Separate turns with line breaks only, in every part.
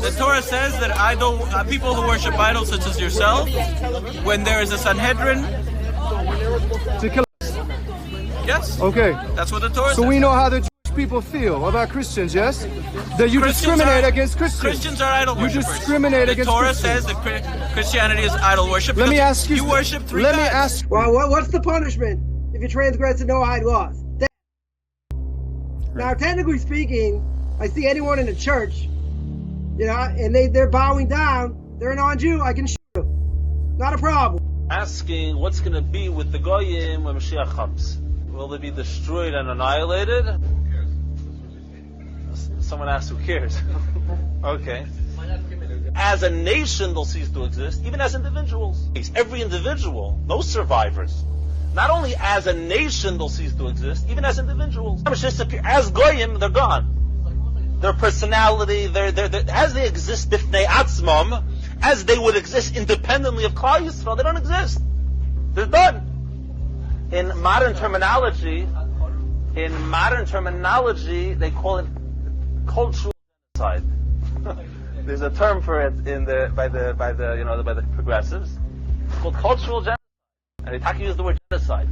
The Torah says that people who worship idols such as yourself, when there is a Sanhedrin,
to kill.
Yes.
Okay.
That's what the Torah says.
So we know how the Jewish people feel about Christians, yes? That you discriminate against Christians.
Christians are idol worshippers.
You discriminate against Christians.
The Torah says that Christianity is idol worship.
Let me ask you.
You worship three
gods.
Let me
ask.
Well, what's the punishment if you transgress the Noahide laws? Now, technically speaking, I see anyone in a church, and they're bowing down, they're a non-Jew, I can shoot them. Not a problem.
Asking what's going to be with the Goyim when Mashiach comes. Will they be destroyed and annihilated? Someone asked, who cares? Okay. As a nation, they'll cease to exist, even as individuals. Every individual, no survivors. Not only as a nation, they'll cease to exist, even as individuals. As Goyim, they're gone. Their personality, as they exist, bifnei atzmam, as they would exist independently of Klal Yisrael, they don't exist. They're done. In modern terminology, they call it cultural genocide. There's a term for it by the progressives. It's called cultural genocide, and they talk use the word genocide.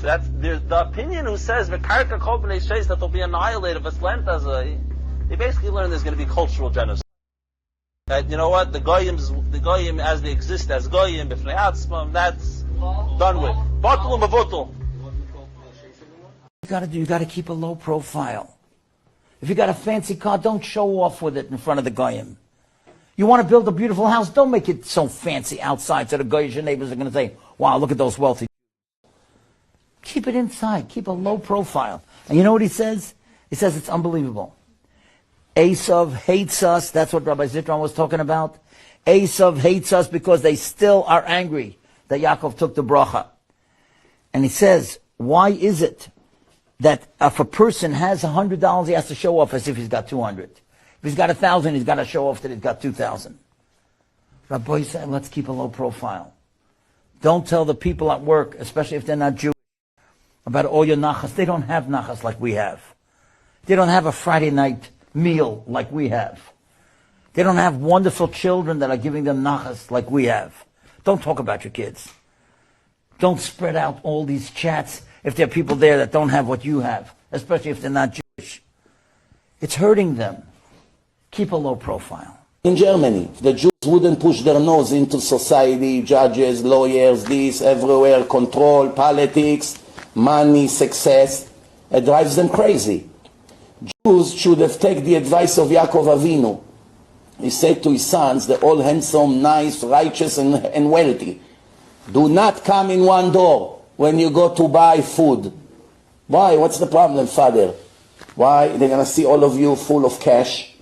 So there's the opinion who says v'karka kol b'nei sheis that they'll be annihilated. They basically learn there's going to be cultural genocide. That you know what the goyim as they exist as goyim b'fnei atzmam, that's done with. Batul u'mavutul.
You got to keep a low profile. If you got a fancy car, don't show off with it in front of the goyim. You want to build a beautiful house, don't make it so fancy outside so the goyish neighbors are going to say, "Wow, look at those wealthy." Keep it inside. Keep a low profile. And you know what he says? He says it's unbelievable. Esav hates us. That's what Rabbi Zitron was talking about. Esav hates us because they still are angry that Yaakov took the bracha. And he says, why is it that if a person has $100, he has to show off as if he's got 200? If he's got 1,000, he's got to show off that he's got 2,000. Rabbi said, let's keep a low profile. Don't tell the people at work, especially if they're not Jewish, about all your nachas. They don't have nachas like we have. They don't have a Friday night meal like we have. They don't have wonderful children that are giving them nachas like we have. Don't talk about your kids. Don't spread out all these chats if there are people there that don't have what you have, especially if they're not Jewish. It's hurting them. Keep a low profile.
In Germany, the Jews wouldn't push their nose into society, judges, lawyers, this, everywhere, control, politics, money, success. It drives them crazy. Jews should have taken the advice of Yaakov Avinu. He said to his sons, they're all handsome, nice, righteous, and wealthy. Do not come in one door when you go to buy food. Why? What's the problem, Father? Why? They're going to see all of you full of cash.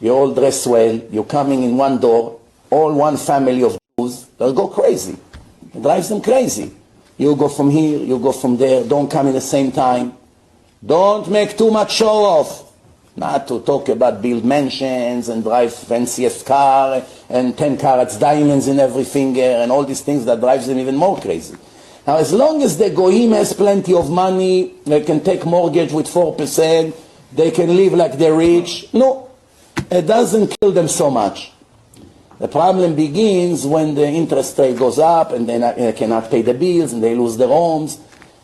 You're all dressed well. You're coming in one door. All one family of Jews. They'll go crazy. It drives them crazy. You go from here, you go from there. Don't come in the same time. Don't make too much show off. Not to talk about build mansions and drive fanciest car and 10 carats diamonds in every finger and all these things that drives them even more crazy. Now, as long as the goyim has plenty of money, they can take mortgage with 4%, they can live like they're rich. No, it doesn't kill them so much. The problem begins when the interest rate goes up and they cannot pay the bills and they lose their homes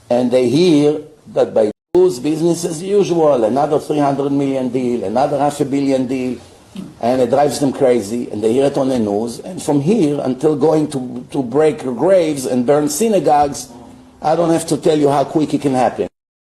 and they hear that by business as usual, another 300 million deal, another $500 million deal, and it drives them crazy, and they hear it on the news, and from here until going to break graves and burn synagogues, I don't have to tell you how quick it can happen.